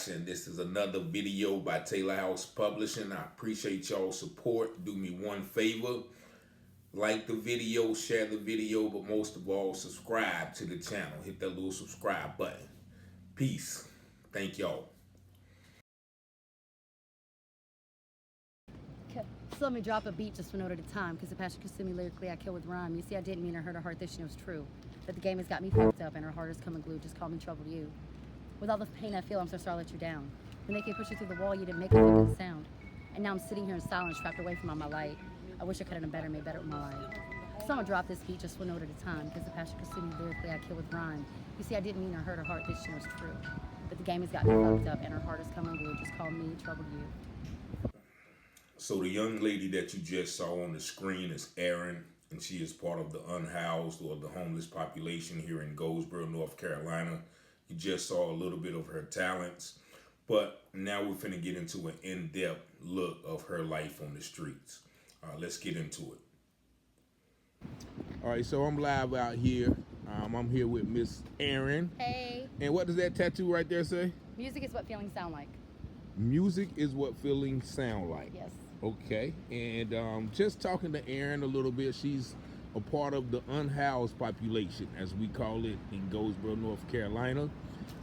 watching. This is another video by Taylor House Publishing. I appreciate y'all's support. Do me one favor. Like the video, share the video, but most of all, subscribe to the channel. Hit that little subscribe button. Peace. Thank y'all. So let me drop a beat just one note at a time, because the passion consumed me lyrically, I kill with rhyme. You see, I didn't mean or hurt her heart, this she knows true. But the game has got me fucked up, and her heart is coming glued. Just call me trouble to you. With all the pain I feel, I'm so sorry I let you down. When they can push you through the wall, you didn't make a good sound. And now I'm sitting here in silence, trapped away from all my light. I wish I could have done better, made better with my life. So I'm gonna drop this beat just one note at a time, because the passion consumed me lyrically, I kill with rhyme. You see, I didn't mean or hurt her heart, this she knows true. But the game has got me fucked up, and her heart is coming glued. Just call me trouble to you. So the young lady that you just saw on the screen is Erin, and she is part of the unhoused or the homeless population here in Goldsboro, North Carolina. You just saw a little bit of her talents, but now we're finna get into an in-depth look of her life on the streets. Let's get into it. All right, so I'm live out here. I'm here with Miss Erin. Hey. And what does that tattoo right there say? Music is what feelings sound like. Music is what feelings sound like. Yes. Okay, and just talking to Erin a little bit, she's a part of the unhoused population, as we call it in Goldsboro, North Carolina.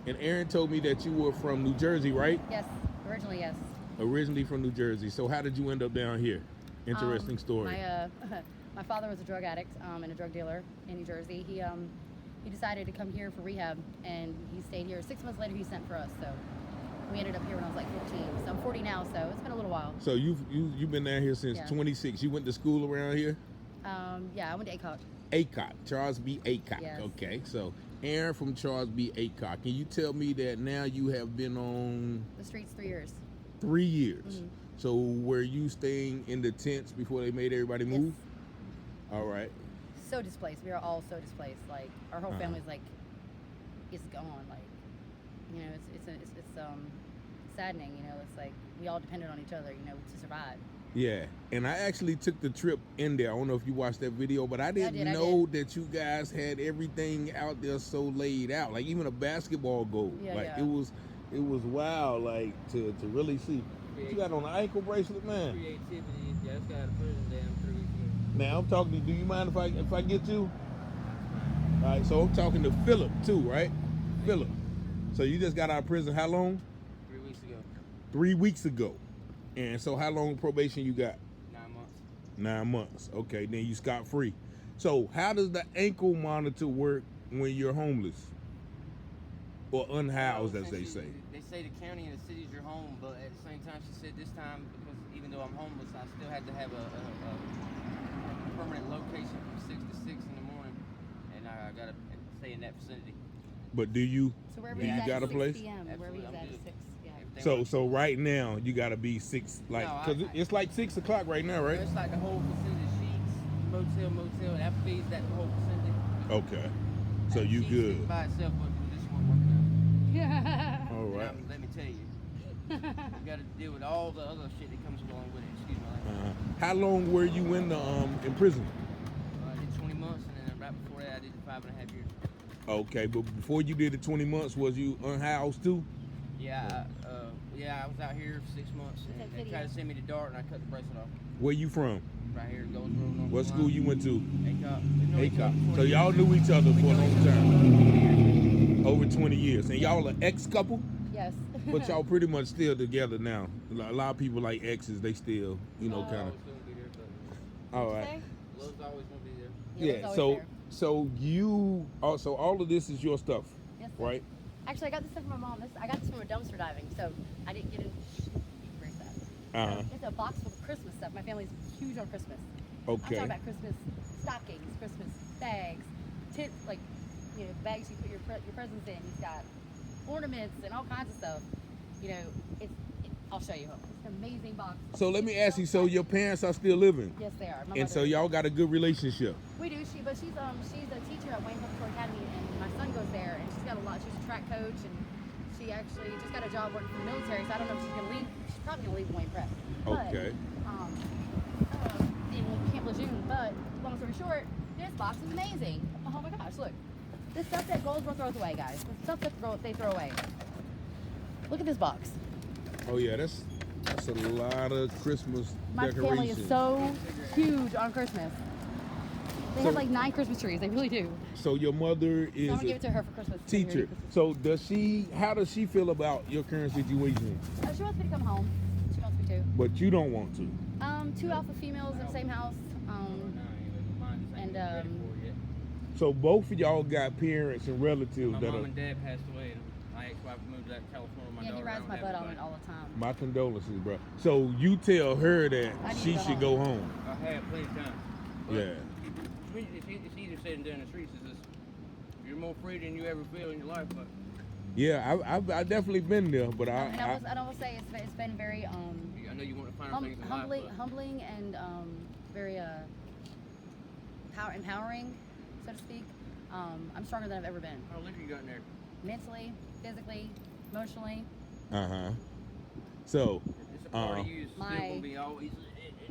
And Erin told me that you were from New Jersey, right? Yes, originally, yes. Originally from New Jersey. So how did you end up down here? Interesting story. My father was a drug addict and a drug dealer in New Jersey. He decided to come here for rehab, and he stayed here. 6 months later, he sent for us, so we ended up here when I was like 15. So I'm 40 now, so it's been a little while. So you've been down here since 26. You went to school around here? Yeah, I went to ACOT. ACOT, Charles B. ACOT. Yes. Okay, so Erin from Charles B. ACOT. Can you tell me that now you have been on The streets 3 years. 3 years? Mm-hmm. So were you staying in the tents before they made everybody move? Yes. All right. So displaced. We are all so displaced. Like our whole family's like, it's gone. Like, you know, it's saddening. You know, it's like we all depended on each other. You know, to survive. Yeah, and I actually took the trip in there. I don't know if you watched that video, but I didn't know that you guys had everything out there so laid out, like even a basketball goal. Yeah, like yeah. it was wild, like to really see. You got on an ankle bracelet, man. Creativity, just got a prison damn 3 weeks ago. Now I'm talking to you. Do you mind if I get you? All right, so I'm talking to Phillip too, right? Phillip. So you just got out of prison how long? 3 weeks ago. 3 weeks ago. And so how long probation you got? 9 months. 9 months. Okay, then you scot-free. So how does the ankle monitor work when you're homeless? Or unhoused, as they say? They say the county and the city's your home, but at the same time, she said this time, because even though I'm homeless, I still had to have a permanent location from 6 to 6 in the morning, and I got to stay in that vicinity. But do you So wherever do he's you at got a 6 place? p.m. Wherever he's Absolutely, at I'm is good. 6. Yeah. Everything So right now you got to be 6, like, No, because it's like 6 o'clock right now, right? It's like the whole vicinity, Sheets, motel, and Applebee's, that whole vicinity. Okay, so you Sheets good? by itself, but this one working out. Yeah. All right. Let me tell you, you got to deal with all the other shit that comes along with it. Excuse my language. How long were you in prison? I did 20 months, and then right before that, I did 5.5 years. Okay, but before you did the 20 months, was you unhoused too? Yeah, I was out here for 6 months, and they tried to send me to Dart, and I cut the bracelet off. Where you from? Right here in Goldsboro, North What school you went to? ACOT. So y'all knew each other for a long time. Over 20 years. And y'all an ex-couple? Yes. But y'all pretty much still together now. A lot of people like exes, they still, you know, kind of. All right. Love's always gonna be there. Yeah, so you, also all of this is your stuff, Yes, sir. right? Actually, I got this stuff from my mom. I got this from a dumpster diving, so I didn't get it. You can break that. It's a box full of Christmas stuff. My family's huge on Christmas. I'm Okay. talking about Christmas stockings, Christmas bags, like, you know, bags you put your presents in. He's got ornaments and all kinds of stuff. You know, I'll show you. It's an amazing box. So let me ask you, so your parents are still living? Yes, they are. My And mother so is. y'all got a good relationship? We do. She's a teacher at Wayne Public Academy, and my son goes there, and she's got a lot. She's a track coach, and she actually just got a job working for the military. So I don't know if she's gonna leave. She's probably gonna leave Wayne Prep. Okay. In Camp Lejeune. But long story short, this box is amazing. Oh my gosh, look. This stuff that Goldsboro throws away, guys. The stuff that they throw away. Look at this box. Oh yeah, that's a lot of Christmas My decorations. family is so huge on Christmas. They So- have like 9 Christmas trees. They really do. So your mother So I'm is gonna give a it to her for Christmas. teacher. So how does she feel about your current situation? She wants me to come home. She wants me to. But you don't want to. 2 alpha females in the same house. So both of y'all got parents and relatives My that mom are. and dad passed away, and my ex-wife moved out to California. My Yeah, he daughter, rides I my don't butt have on it anybody. all the time. My condolences, bro. So you tell her that I need she to go should home. go home. I have plenty of time. But Yeah. It's easier said than done in the streets. It's just, you're more free than you ever feel in your life. But Yeah, I've definitely been there, but And I will say it's been very I know you want to find things in life. But humbling and very empowering, so to speak. I'm stronger than I've ever been. how liquor you got in there? Mentally, physically, emotionally. Uh-huh. So, It's a part of you. It's still my- gonna be always.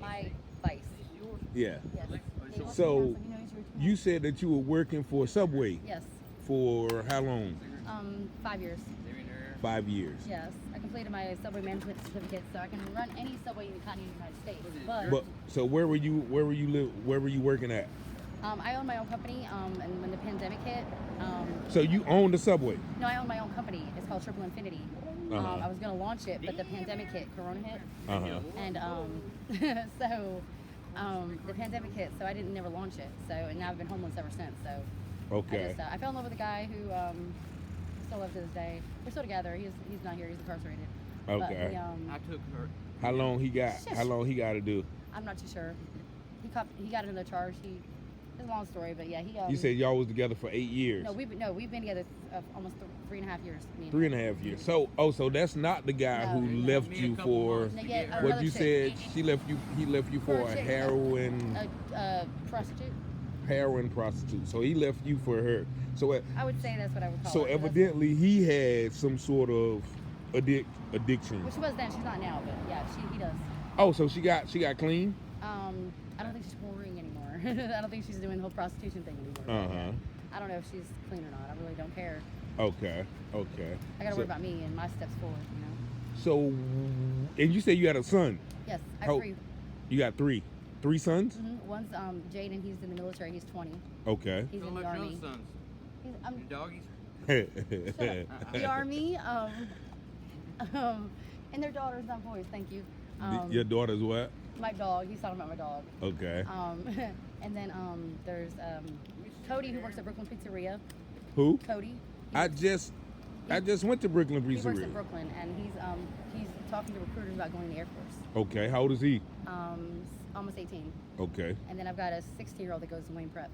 My vice. It's yours. yeah. Yes. It's yours. So, you said that you were working for Subway Yes. for how long? 5 years. They're in there. 5 years. Yes. I completed my subway management certificate, so I can run any subway in the continental United States. But But so where were you working at? I own my own company. And when the pandemic hit, So you own the Subway. no, I own my own company. It's called Triple Infinity. Uh-huh. I was gonna launch it, but the pandemic hit, Corona hit, Uh-huh. and so the pandemic hit, so I didn't never launch it. So and now I've been homeless ever since. So Okay. I fell in love with a guy who still love to this day. We're still together. He's not here. He's incarcerated. But Okay. he, I took her. How long he got? Shush. How long he got to do? I'm not too sure. He got another charge. It's a long story, but yeah, he. You said y'all was together for 8 years. No, we've been together almost 3.5 years. me and 3.5 years. So so that's not the guy No. who left Me a you couple for months No, to yeah, get her. what another you chick. said. He left you for a chick, heroin prostitute. prostitute. So he left you for her. So I would say that's what I would call so it. 'cause that's- evidently he had some sort of addiction. Well, she was then. She's not now, but yeah, he does. Oh, so she got clean. I don't think she's whoring anymore. I don't think she's doing the whole prostitution thing anymore. Uh-huh. I don't know if she's clean or not. I really don't care. Okay. I gotta So- worry about me and my steps forward. So, and you said you had a son. Yes, I How- have 3. You got three sons. One's Jaden. He's in the military. He's 20. Okay. He's Feel in the like your army. own sons. He's, Your doggies. the army. And their daughters, not boys. Thank you. Your daughter's what? My dog. He's talking about my dog. Okay. And then there's Cody who works at Brooklyn Pizzeria. Who? Cody. I just went to Brooklyn He works Pizzeria. in Brooklyn, and he's talking to recruiters about going to the Air Force. Okay. How old is he? Almost 18. Okay. And then I've got a 16-year-old that goes to Wayne Prep.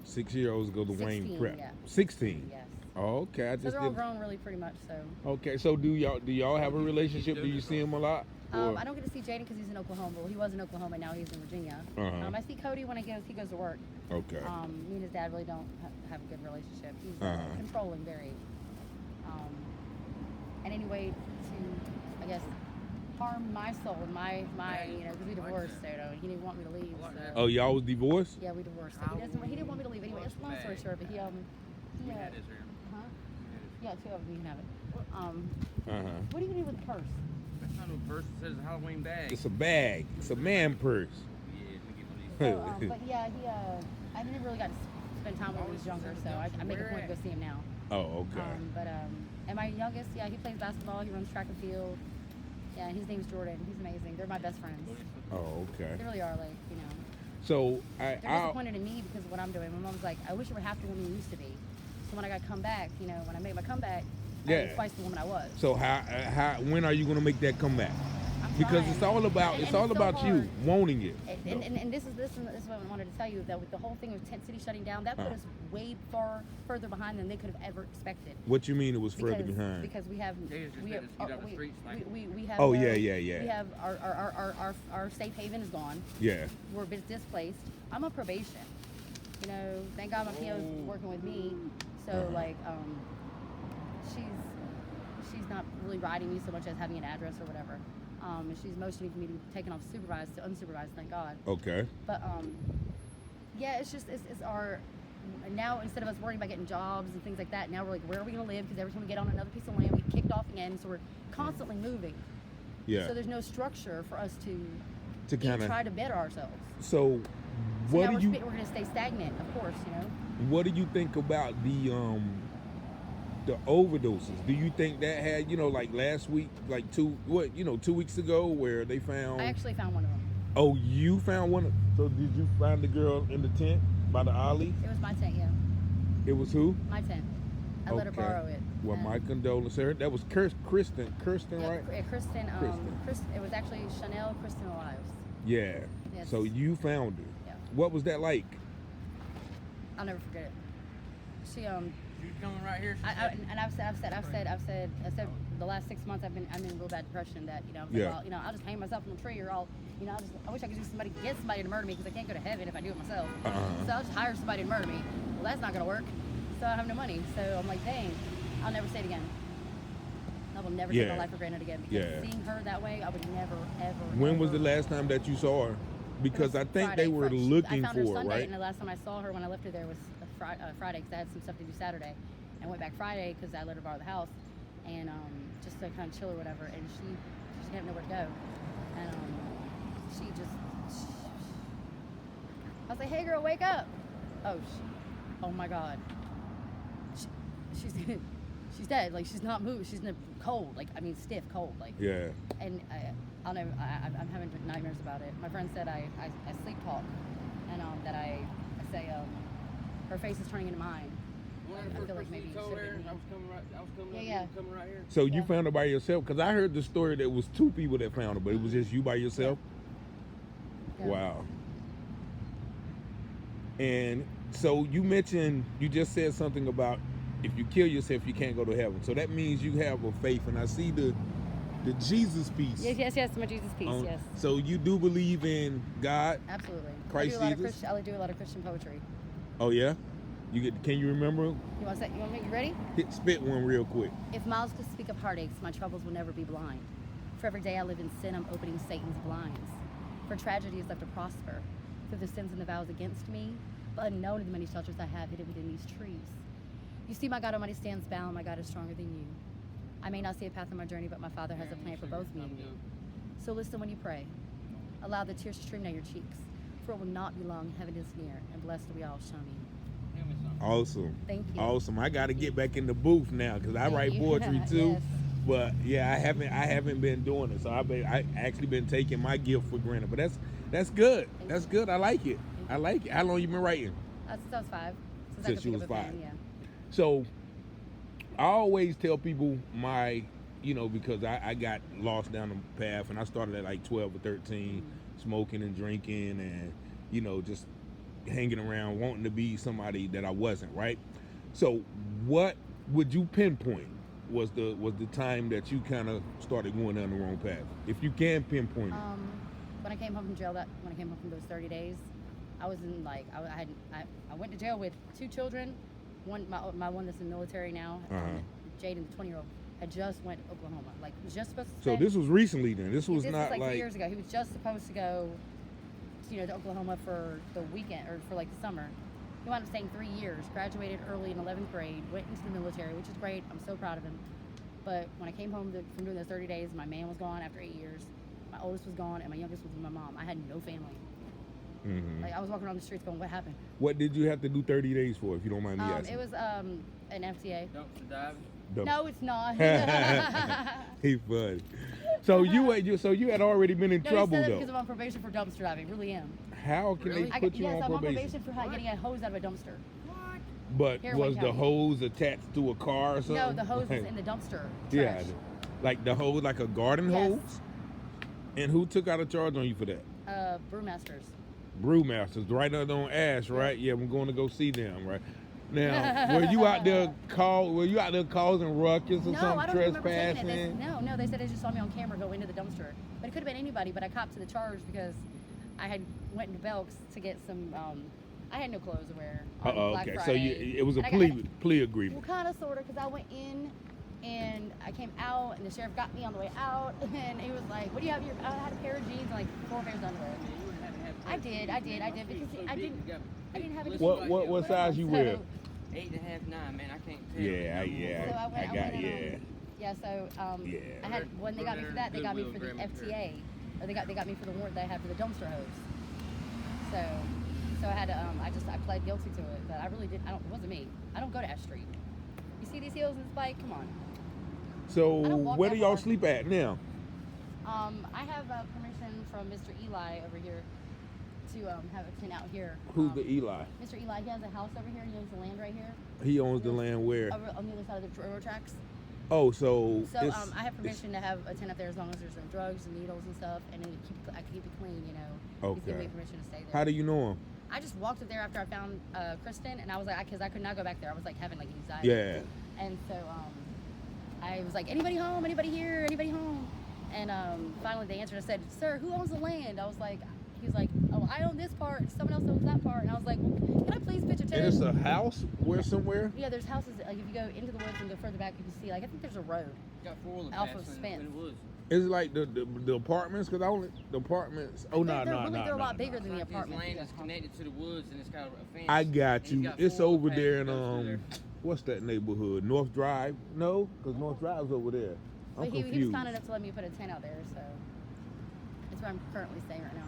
6-year-olds go to Wayne 16, Prep. yeah. 16. Yes. Oh, okay. I So just they're all did. grown really pretty much. So Okay. So do y'all have a relationship? Do you see him a lot? Or- I don't get to see Jaden because he's in Oklahoma. Well, he was in Oklahoma, now he's in Virginia. Uh-huh. I see Cody when he goes to work. Okay. Me and his dad really don't have a good relationship. He's Uh-huh. controlling very. And any way to, I guess, harm my soul, my because we divorced, so he didn't want me to leave. So. Oh, y'all was divorced? Yeah, we divorced. So he didn't want me to leave anyway. It's a long story short, but he We had this here. huh? Yeah, 2 of them. You can have it. Uh-huh. What do you do with the purse? That's not no purse. It says Halloween bag. It's a bag. It's a man purse. Yeah, let me get one of these. So, but yeah, I never really got to spend time when he was younger, so I make a point to go see him now. Oh, okay. And my youngest, yeah, he plays basketball. He runs track and field. Yeah, his name's Jordan. He's amazing. They're my best friends. Oh, okay. They really are, like, So They're disappointed in me because of what I'm doing. My mom's like, I wish you were half the woman you used to be. So when I got to come back, when I made my comeback, I Yeah. was twice the woman I was. So when are you gonna make that comeback? I'm Because trying. it's all about And it's all so about you hard. wanting it. And this is what I wanted to tell you, that with the whole thing with Tent City shutting down, that put us way further behind than they could have ever expected. What you mean it was further Because- behind? Because we have They just we let have us get out the streets, like- we have Oh, no- yeah. We have our safe haven is gone. Yeah. We're displaced. I'm on probation. Thank God my PO's working with me. So like she's not really riding me so much as having an address or whatever. And she's motioning for me to be taken off supervised to unsupervised, thank God. Okay. But yeah, it's now instead of us worrying about getting jobs and things like that, now we're like, where are we going to live? Because every time we get on another piece of land, we get kicked off again. So we're constantly moving. Yeah. So there's no structure for us to kind of try to better ourselves. So, So what now do you we're going to stay stagnant, of course, you know. what do you think about the overdoses? Do you think that had, like last week, like 2 weeks ago, where they found? I actually found one of them. Oh, you found one. So did you find the girl in the tent by the alley? It was my tent, yeah. It was who? My tent. I let her borrow it. Well, my condolences, sir. That was Kristen, Yeah, right? Kristen. Kristen. It was actually Chanel Kristen Elias. Yeah. Yes. So you found her. Yeah. What was that like? I'll never forget it. She She was coming right here. I've said the last 6 months I'm in real bad depression that, I was like, Yeah. well, I'll just hang myself on a tree or I wish I could get somebody to murder me because I can't go to heaven if I do it myself. So I'll just hire somebody to murder me. Well, that's not going to work. So I have no money. So I'm like, dang, I'll never say it again. I will never take my life for granted again because seeing her that way, I would never, ever. When was ever- the last time that you saw her? Because I think they were looking I found her for her, Sunday, right? and the last time I saw her when I left her there was Friday because I had some stuff to do Saturday. I went back Friday because I let her borrow the house and just to kind of chill or whatever. And she didn't have nowhere to go. And I was like, hey girl, wake up. Oh my God. She's dead. Like she's not moving. She's in the cold. Like stiff cold. Like Yeah. and I'm having nightmares about it. My friend said I sleep talk, and that I say her face is turning into mine. I feel like maybe you should have been. I was coming right. Yeah. You coming right here. So you found her by yourself? Because I heard the story that it was 2 people that found her, but it was just you by yourself? Yeah. Wow. And so you just said something about if you kill yourself, you can't go to heaven. So that means you have a faith, and I see the Jesus piece. Yes, my Jesus piece, yes. So you do believe in God? Absolutely. Christ Jesus? I do a lot of Christian poetry. Oh yeah? Can you remember? You want me? You ready? Spit one real quick. If mouths could speak of heartaches, my troubles will never be blind. For every day I live in sin, I'm opening Satan's blinds. For tragedy is left to prosper, through the sins and the vows against me, but unknown are the many shelters I have hidden within these trees. You see, my God Almighty stands bound, my God is stronger than you. I may not see a path on my journey, but my Father has a plan for both me and you. So listen when you pray. Allow the tears to stream down your cheeks, for it will not be long, heaven is near, and blessed are we all shall meet. Awesome. Thank you. Awesome. I got to get back in the booth now because I write poetry too. Yes. But yeah, I haven't been doing it. So I actually been taking my gift for granted. But that's good. That's good. I like it. I like it. How long you been writing? Since I was 5. Since you was 5. Yeah. So I always tell people because I got lost down the path and I started at like 12 or 13, smoking and drinking and, just hanging around wanting to be somebody that I wasn't, right? So what would you pinpoint was the time that you kind of started going down the wrong path? If you can pinpoint it. When I came home from jail, when I came home from those 30 days, I was in I went to jail with 2 children. My one that's in the military now, Jaden, the 20-year-old, had just went to Oklahoma. Like was just supposed to. So this was recently then. This was not like 3 years ago. He was just supposed to go, to Oklahoma for the weekend or for like the summer. He wound up staying 3 years. Graduated early in 11th grade. Went into the military, which is great. I'm so proud of him. But when I came home from doing those 30 days, my man was gone after 8 years. My oldest was gone, and my youngest was with my mom. I had no family. Mm-hmm. Like I was walking around the streets going, "What happened?" What did you have to do 30 days for, if you don't mind me asking? It was an FTA. Dumpster diving. No, it's not. He funny. So you had already been in trouble he said though. because I'm on probation for dumpster diving. Really am. How can Really? they put you yes, on I'm probation? on probation for getting a hose out of a dumpster. But Here in was Wayne the County. hose attached to a car or something? No, the hose is in the dumpster. Yeah, Trash. like the hose, like a garden Yes. hose. And who took out a charge on you for that? Brewmasters. Brewmasters, right under on Ash, right? Yeah, we're going to go see them, right? Now, were you out there causing ruckus or No, something, I don't remember saying trespassing? it. No, they said they just saw me on camera go into the dumpster. But it could have been anybody, but I copped to the charge because I had went into Belk's to get some, I had no clothes to wear on Black okay. Friday. It was a And I plea Well, agreement. kind of, sort of, because I went in and I came out and the sheriff got me on the way out and he was like, what do you have in your, I had a pair of jeans and like 4 pairs of underwear. You wouldn't have to have I did because I didn't have any. What size you wear? 8.5, 9, man. I can't tell. Yeah. So I went and, yeah. So Yeah. I had when they got me for that, they got me for the FTA, or they got me for the warrant that I had for the dumpster hose. So I had to I pled guilty to it, but I really didn't. It wasn't me. I don't go to Ash Street. You see these heels and this bike? Come on. So I don't walk where that do y'all far. sleep at now? I have permission from Mr. Eli over here to have a tent out here. Who's the Eli? Mr. Eli, he has a house over here. He owns the land right here. He owns the land where? Over on the other side of the railroad tracks. Oh, so So it's- I have permission to have a tent up there as long as there's no drugs and needles and stuff, and then I can keep it clean, you know. He's giving me Okay. permission to stay there. How do you know him? I just walked up there after I found Kristen, and I was like, because I could not go back there. I was like having like anxiety. Yeah. And so I was like, anybody home? Anybody here? Anybody home? And finally they answered. I said, sir, who owns the land? I was like, he was like, oh, I own this part. Someone else owns that part. And I was like, well, can I please pitch a And tent? it's a house where somewhere? Yeah, there's houses. Like if you go into the woods and go further back, you can see. Like I think there's a road. Got 4-wheeler Off paths of in Spence. the woods. It's like the apartments, because the apartments. Oh, no. They're a lot bigger than the His apartment. land is connected to the woods, and it's got a fence. I got and you. he's got It's 4 over paths there that in goes through there. what's that neighborhood? North Drive? No, because North Drive's over there. I'm But he was confused. kind enough to let me put a tent out there, so that's where I'm currently staying right now.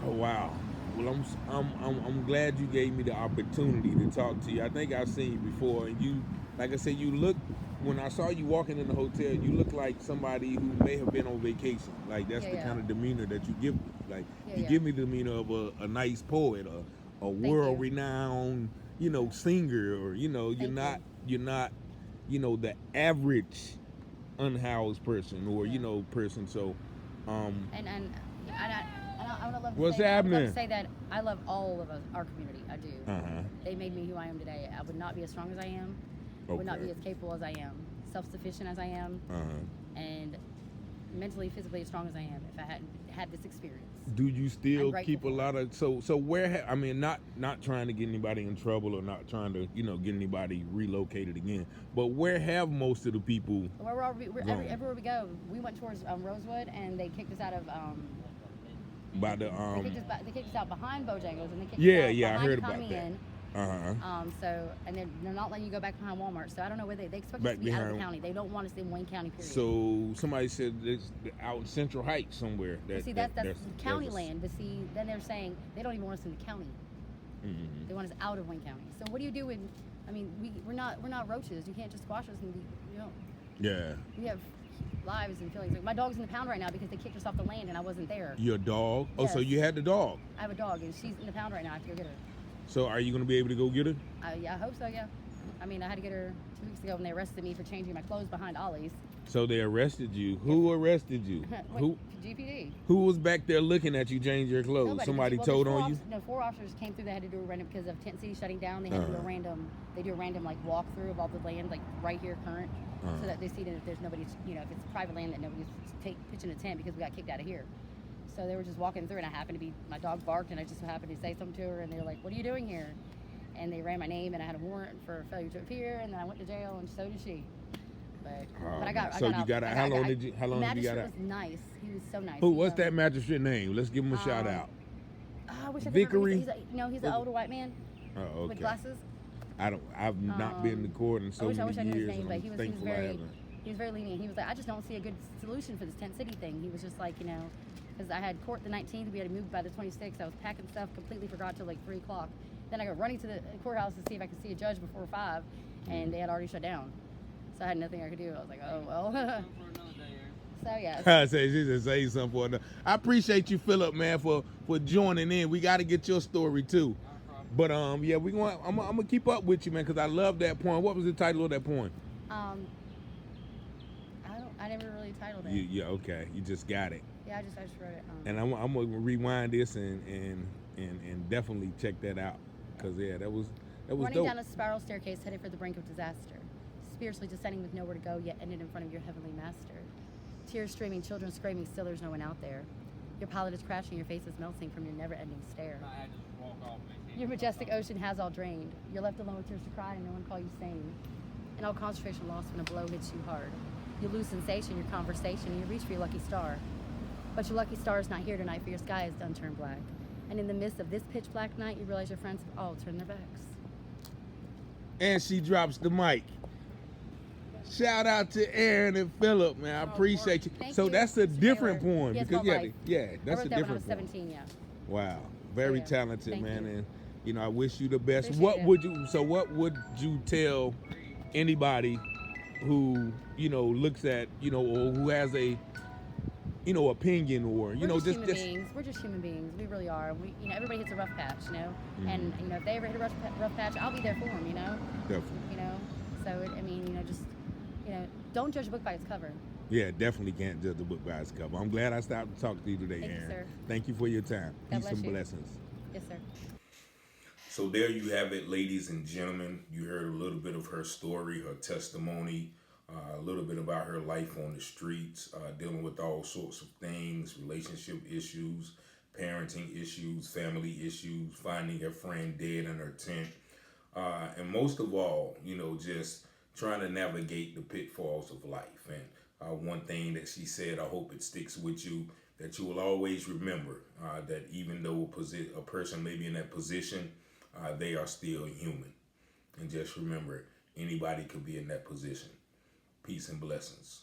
Oh wow. Well, I'm glad you gave me the opportunity to talk to you. I think I've seen you before, and you, like I said, you look. When I saw you walking in the hotel, you look like somebody who may have been on vacation. Like that's the kind of demeanor that you give me. Like you give me the demeanor of a nice poet, a world-renowned, singer, or you're not the average unhoused person or person. So, And I would love to What's say, I would love happening? to say that I love all of us, our community. I do. uh-huh. They made me who I am today. I would not be as strong as I am. Would not be as capable as I am, self-sufficient as I am, and mentally, physically as strong as I am if I hadn't had this experience. Do you still I'm keep a grateful lot of so where I mean not trying to get anybody in trouble or not trying to get anybody relocated again, but where have most of the people Everywhere we go, we went towards Rosewood, and they kicked us out of by the they kicked us out behind Bojangles, and they kicked Yeah, us out yeah, I behind heard about Economy that. Inn. uh-huh. And they're not letting you go back behind Walmart. So I don't know where they expect Back us to be out of the behind- county. They don't want us in Wayne County. Period. So somebody said it's out in Central Heights somewhere. But see, that's county land. But see, then they're saying they don't even want us in the county. Mm-hmm. They want us out of Wayne County. So what do you do when? I mean, we're not roaches. You can't just squash us and Yeah. we have lives and feelings. Like my dog's in the pound right now because they kicked us off the land and I wasn't there. Your dog? Oh, so Yes. you had the dog. I have a dog and she's in the pound right now. I have to go get her. So are you gonna be able to go get her? Yeah, I hope so. Yeah. I mean, I had to get her 2 weeks ago when they arrested me for changing my clothes behind Ollie's. So they arrested you. Who arrested you? Who GPD. who was back there looking at you change your clothes? Nobody. Somebody Well, told there's on you? No, 4 officers came through. They had to do a random because of Tent City shutting down. They had to do a random. They do a random like walkthrough of all the land like right here current, so that they see that if there's nobody, if it's private land that nobody's pitching a tent because we got kicked out of here. So they were just walking through, and I happened to be my dog barked, and I just happened to say something to her, and they were like, "What are you doing here?" And they ran my name, and I had a warrant for failure to appear, and then I went to jail, and so did she. But I got. So I got you out. got out. How long did you got out? Magistrate was nice. He was so nice. Who? He, What's that magistrate name? Let's give him a shout out. I wish I could Vickery? remember. He's an older white man Oh, okay. with glasses. I've not been to court in so I wish I many knew years. his name, and but he I'm was thankful I very haven't. he was very lenient. He was like, I just don't see a good solution for this Tent City thing. He was just like, because I had court the 19th, we had to move by the 26th. I was packing stuff, completely forgot till like 3 o'clock. Then I go running to the courthouse to see if I could see a judge before 5, and they had already shut down. So I had nothing I could do. I was like, oh well. For another day, Erin. So yeah. I say she just say something for another. I appreciate you, Phillip, man, for joining in. We got to get your story too. But yeah, I'm gonna keep up with you, man, because I love that poem. What was the title of that poem? I never really titled it. Yeah, okay, you just got it. Yeah, I just wrote it. And I'm gonna rewind this and definitely check that out, because yeah, that was Running dope. down a spiral staircase headed for the brink of disaster. Spiritually descending with nowhere to go, yet ended in front of your heavenly master. Tears streaming, children screaming, still there's no one out there. Your pilot is crashing, your face is melting from your never-ending stare. I had to just walk off. Your majestic ocean has all drained. You're left alone with tears to cry and no one call you sane. And all concentration lost when a blow hits you hard. You lose sensation, your conversation, and you reach for your lucky star. But your lucky star is not here tonight, for your sky is done turned black. And in the midst of this pitch black night, you realize your friends have all turned their backs. And she drops the mic. Shout out to Erin and Phillip, man. I appreciate you. Thank So you, that's a Mr. different Taylor. poem Yes, because called Life. yeah, I that's wrote a that when I was different poem. 17, yeah. Wow, very Yeah. talented, Thank man, you. and I wish you the best. Appreciate What it. would you? So what would you tell anybody who looks at or who has a opinion or We're just human beings. We're just human beings. We really are. Everybody hits a rough patch, and if they ever hit a rough patch, I'll be there for them, Definitely. So don't judge a book by its cover. Yeah, definitely can't judge the book by its cover. I'm glad I stopped to talk to you today, Thank you, Erin. sir. Thank you for your time. God Peace bless and you. blessings. Yes, sir. So there you have it, ladies and gentlemen. You heard a little bit of her story, her testimony, a little bit about her life on the streets, dealing with all sorts of things, relationship issues, parenting issues, family issues, finding her friend dead in her tent, and most of all, just trying to navigate the pitfalls of life. And one thing that she said, I hope it sticks with you, that you will always remember that even though a person may be in that position, they are still human. And just remember, anybody could be in that position. Peace and blessings.